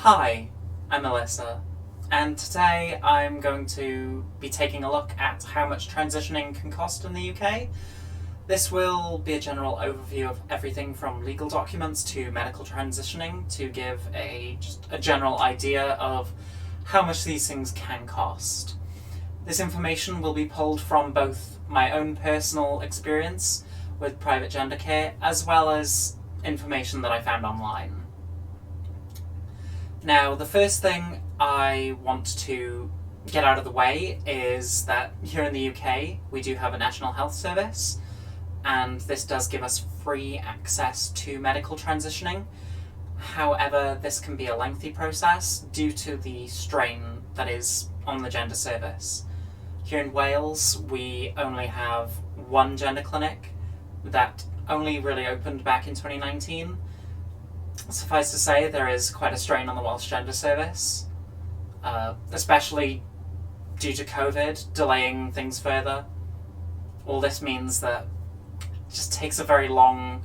Hi, I'm Alyssa, and today I'm going to be taking a look at how much transitioning can cost in the UK. This will be a general overview of everything from legal documents to medical transitioning to give just a general idea of how much these things can cost. This information will be pulled from both my own personal experience with private gender care as well as information that I found online. Now, the first thing I want to get out of the way is that here in the UK we do have a National Health Service, and this does give us free access to medical transitioning. However, this can be a lengthy process due to the strain that is on the gender service. Here in Wales, we only have one gender clinic that only really opened back in 2019. Suffice to say, there is quite a strain on the Welsh Gender Service, especially due to COVID delaying things further. All this means that it just takes a very long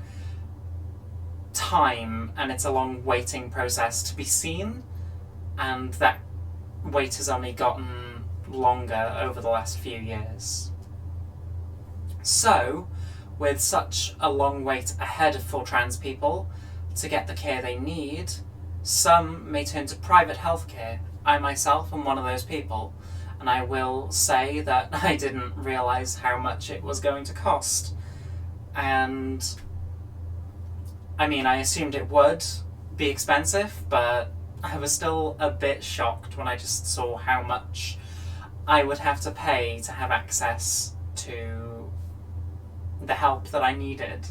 time, and it's a long waiting process to be seen, and that wait has only gotten longer over the last few years. So, with such a long wait ahead for trans people to get the care they need, some may turn to private healthcare. I myself am one of those people, and I will say that I didn't realise how much it was going to cost. And I mean, I assumed it would be expensive, but I was still a bit shocked when I just saw how much I would have to pay to have access to the help that I needed.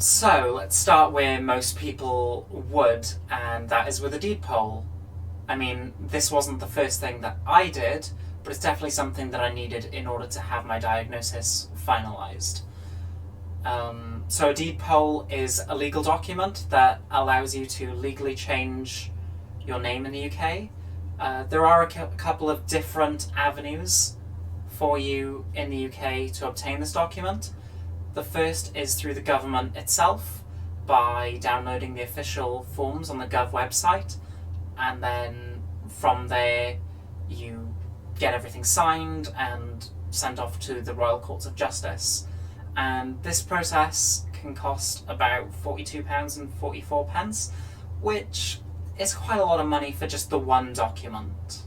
So, let's start where most people would, and that is with a deed poll. I mean, this wasn't the first thing that I did, but it's definitely something that I needed in order to have my diagnosis finalised. So a deed poll is a legal document that allows you to legally change your name in the UK. There are a couple of different avenues for you in the UK to obtain this document. The first is through the government itself, by downloading the official forms on the Gov website, and then from there you get everything signed and sent off to the Royal Courts of Justice. And this process can cost about £42.44, which is quite a lot of money for just the one document.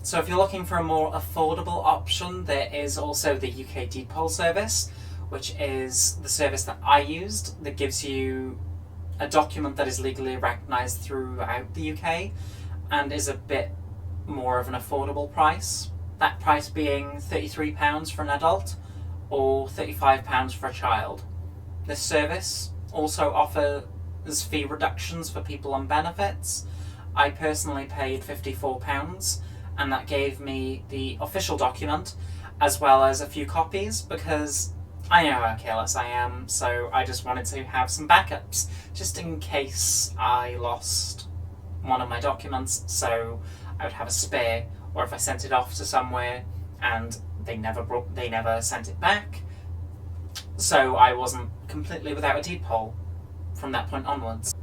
So if you're looking for a more affordable option, there is also the UK Deed Poll service, which is the service that I used, that gives you a document that is legally recognised throughout the UK and is a bit more of an affordable price. That price being £33 for an adult or £35 for a child. This service also offers fee reductions for people on benefits. I personally paid £54, and that gave me the official document as well as a few copies, because I know how careless I am, so I just wanted to have some backups, just in case I lost one of my documents, so I would have a spare, or if I sent it off to somewhere and they never sent it back, so I wasn't completely without a deed poll from that point onwards.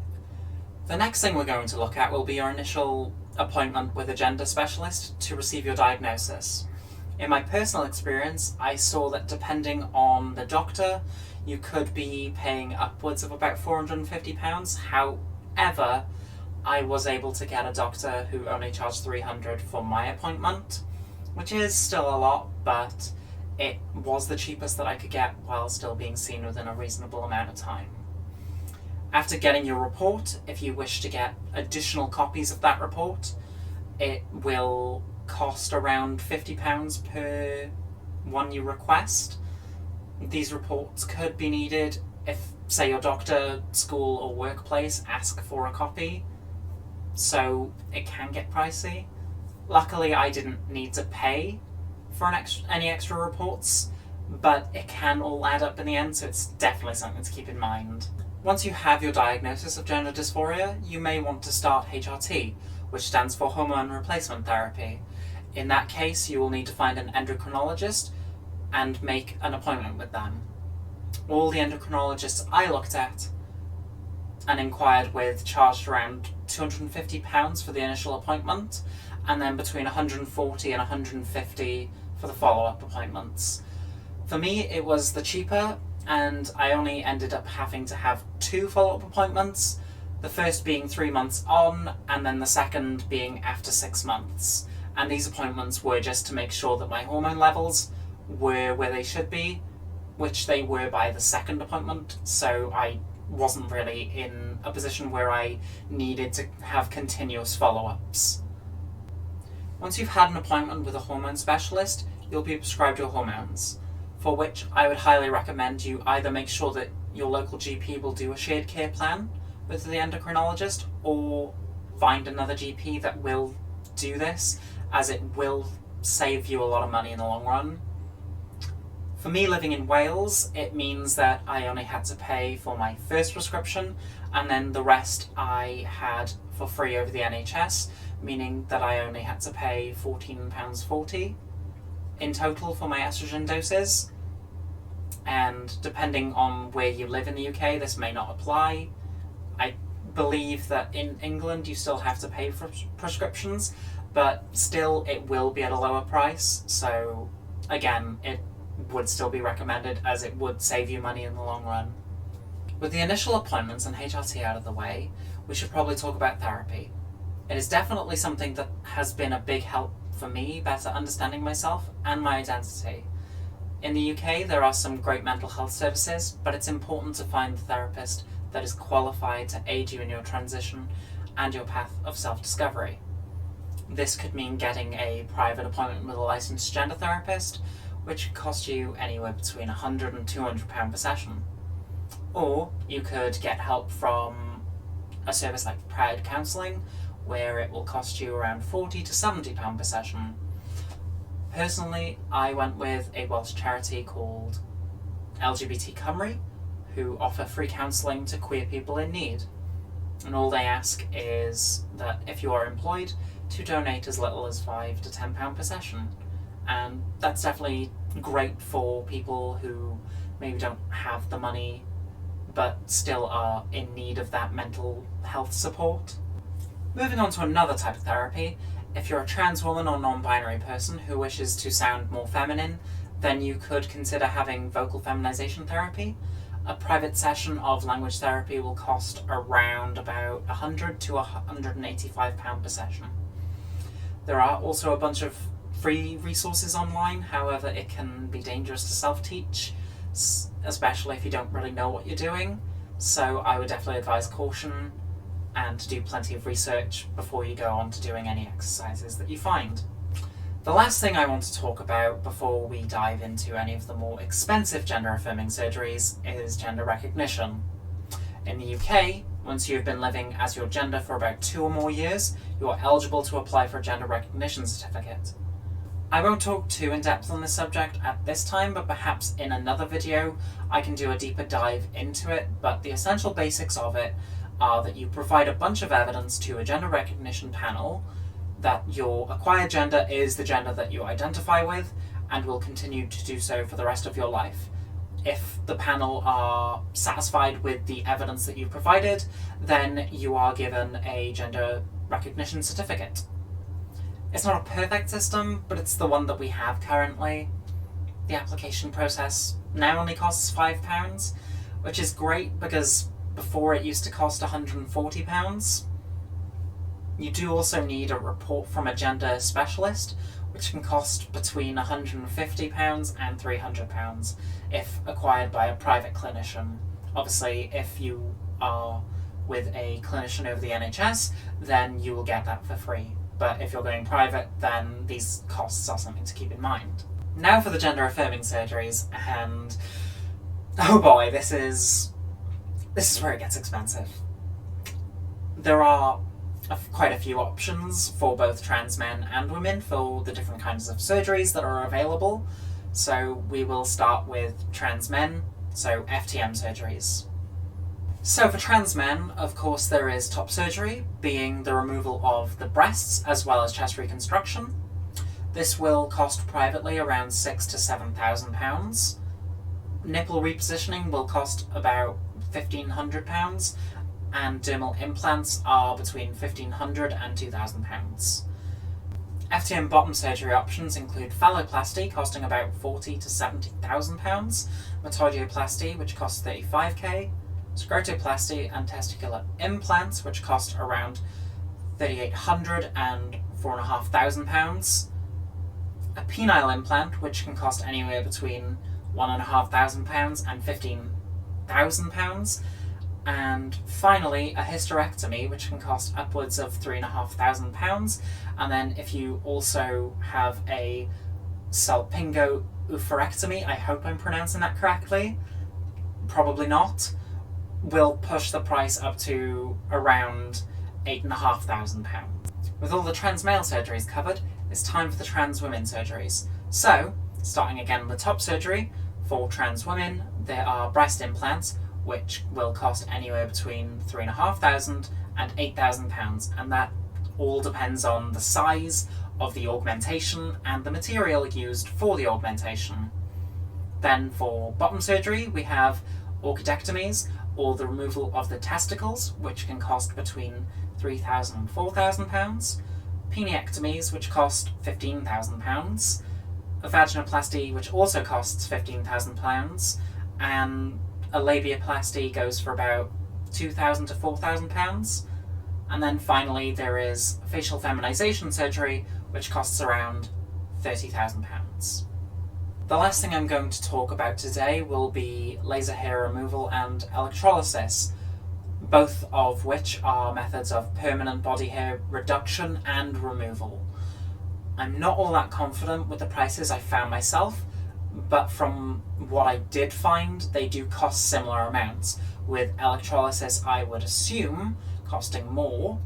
The next thing we're going to look at will be your initial appointment with a gender specialist to receive your diagnosis. In my personal experience, I saw that depending on the doctor, you could be paying upwards of about £450. However, I was able to get a doctor who only charged £300 for my appointment, which is still a lot, but it was the cheapest that I could get while still being seen within a reasonable amount of time. After getting your report, if you wish to get additional copies of that report, it will cost around £50 per one you request. These reports could be needed if, say, your doctor, school or workplace ask for a copy, so it can get pricey. Luckily, I didn't need to pay for any extra reports, but it can all add up in the end, so it's definitely something to keep in mind. Once you have your diagnosis of gender dysphoria, you may want to start HRT, which stands for Hormone Replacement Therapy. In that case, you will need to find an endocrinologist and make an appointment with them. All the endocrinologists I looked at and inquired with charged around £250 for the initial appointment, and then between £140 and £150 for the follow-up appointments. For me, it was the cheaper, and I only ended up having to have 2 follow-up appointments, the first being 3 months on, and then the second being after 6 months. And these appointments were just to make sure that my hormone levels were where they should be, which they were by the second appointment, so I wasn't really in a position where I needed to have continuous follow-ups. Once you've had an appointment with a hormone specialist, you'll be prescribed your hormones, for which I would highly recommend you either make sure that your local GP will do a shared care plan with the endocrinologist, or find another GP that will do this, as it will save you a lot of money in the long run. For me, living in Wales, it means that I only had to pay for my first prescription, and then the rest I had for free over the NHS, meaning that I only had to pay £14.40 in total for my estrogen doses. And depending on where you live in the UK, this may not apply. I believe that in England you still have to pay for prescriptions, but still it will be at a lower price, so again, it would still be recommended, as it would save you money in the long run. With the initial appointments and HRT out of the way, we should probably talk about therapy. It is definitely something that has been a big help for me, better understanding myself and my identity. In the UK, there are some great mental health services, but it's important to find the therapist that is qualified to aid you in your transition and your path of self-discovery. This could mean getting a private appointment with a licensed gender therapist, which could cost you anywhere between £100 and £200 per session. Or you could get help from a service like Pride Counselling, where it will cost you around £40 to £70 per session. Personally, I went with a Welsh charity called LGBT Cymru, who offer free counselling to queer people in need. And all they ask is that if you are employed, to donate as little as £5 to £10 per session. And that's definitely great for people who maybe don't have the money but still are in need of that mental health support. Moving on to another type of therapy, if you're a trans woman or non-binary person who wishes to sound more feminine, then you could consider having vocal feminization therapy. A private session of language therapy will cost around about £100 to £185 per session. There are also a bunch of free resources online, however it can be dangerous to self-teach, especially if you don't really know what you're doing, so I would definitely advise caution and to do plenty of research before you go on to doing any exercises that you find. The last thing I want to talk about before we dive into any of the more expensive gender-affirming surgeries is gender recognition. In the UK, once you've been living as your gender for about 2 or more years, you are eligible to apply for a gender recognition certificate. I won't talk too in depth on this subject at this time, but perhaps in another video I can do a deeper dive into it, but the essential basics of it are that you provide a bunch of evidence to a gender recognition panel that your acquired gender is the gender that you identify with and will continue to do so for the rest of your life. If the panel are satisfied with the evidence that you've provided, then you are given a gender recognition certificate. It's not a perfect system, but it's the one that we have currently. The application process now only costs £5, which is great because before it used to cost £140. You do also need a report from a gender specialist, which can cost between £150 and £300 if acquired by a private clinician. Obviously, if you are with a clinician over the NHS, then you will get that for free. But if you're going private, then these costs are something to keep in mind. Now for the gender-affirming surgeries, and oh boy, this is where it gets expensive. There are quite a few options for both trans men and women for the different kinds of surgeries that are available. So we will start with trans men, so FTM surgeries. So for trans men, of course, there is top surgery, being the removal of the breasts as well as chest reconstruction. This will cost privately around £6,000 to £7,000. Nipple repositioning will cost about £1,500, and dermal implants are between £1,500 and £2,000. FTM bottom surgery options include phalloplasty, costing about £40,000 to £70,000, metoidioplasty, which costs £35,000, scrotoplasty and testicular implants, which cost around £3,800 and £4,500, a penile implant, which can cost anywhere between £1,500 and £15,000, and finally a hysterectomy, which can cost upwards of £3,500. And then if you also have a salpingo-oophorectomy, I hope I'm pronouncing that correctly, probably not, will push the price up to around £8,500. With all the trans male surgeries covered, it's time for the trans women surgeries. So, starting again with top surgery, for trans women there are breast implants, which will cost anywhere between £3,500 and £8,000, and that all depends on the size of the augmentation and the material used for the augmentation. Then for bottom surgery we have orchidectomies, or the removal of the testicles, which can cost between £3,000 and £4,000, peniectomies, which cost £15,000, a vaginoplasty, which also costs £15,000, and a labiaplasty goes for about £2,000 to £4,000. And then finally there is facial feminization surgery, which costs around £30,000. The last thing I'm going to talk about today will be laser hair removal and electrolysis, both of which are methods of permanent body hair reduction and removal. I'm not all that confident with the prices I found myself, but from what I did find, they do cost similar amounts, with electrolysis I would assume costing more,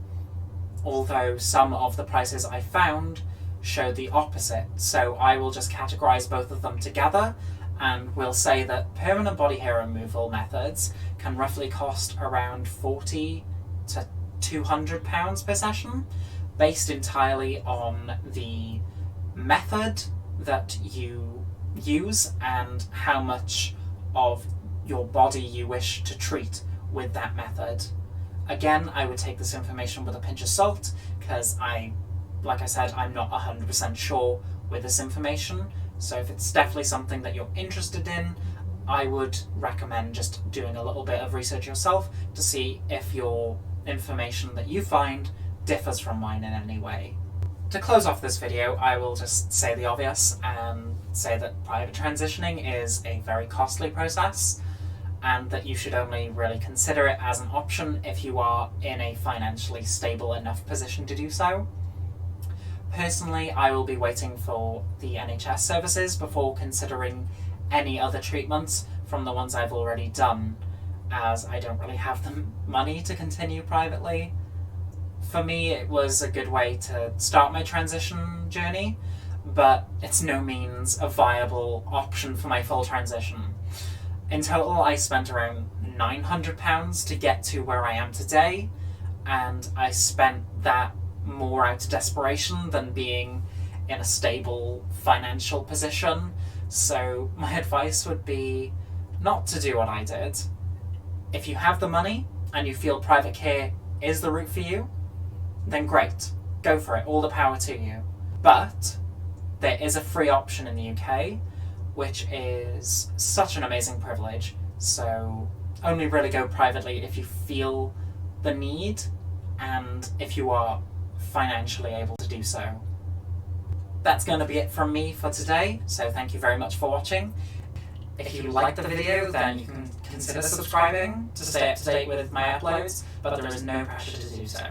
although some of the prices I found showed the opposite, so I will just categorise both of them together, and we'll say that permanent body hair removal methods can roughly cost around £40 to £200 per session, based entirely on the method that you use and how much of your body you wish to treat with that method. Again, I would take this information with a pinch of salt, because like I said, I'm not 100% sure with this information, so if it's definitely something that you're interested in, I would recommend just doing a little bit of research yourself to see if your information that you find differs from mine in any way. To close off this video, I will just say the obvious and say that private transitioning is a very costly process, and that you should only really consider it as an option if you are in a financially stable enough position to do so. Personally, I will be waiting for the NHS services before considering any other treatments from the ones I've already done, as I don't really have the money to continue privately. For me, it was a good way to start my transition journey, but it's no means a viable option for my full transition. In total, I spent around £900 to get to where I am today, and I spent that more out of desperation than being in a stable financial position, so my advice would be not to do what I did. If you have the money and you feel private care is the route for you, then great, go for it, all the power to you. But there is a free option in the UK, which is such an amazing privilege, so only really go privately if you feel the need and if you are financially able to do so. That's going to be it from me for today, so thank you very much for watching. If you liked the video, then you can consider subscribing to stay up to date with my uploads, but there is no pressure to do so.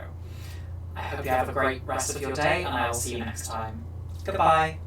I hope you have a great rest of your day, and I will see you next time. Goodbye!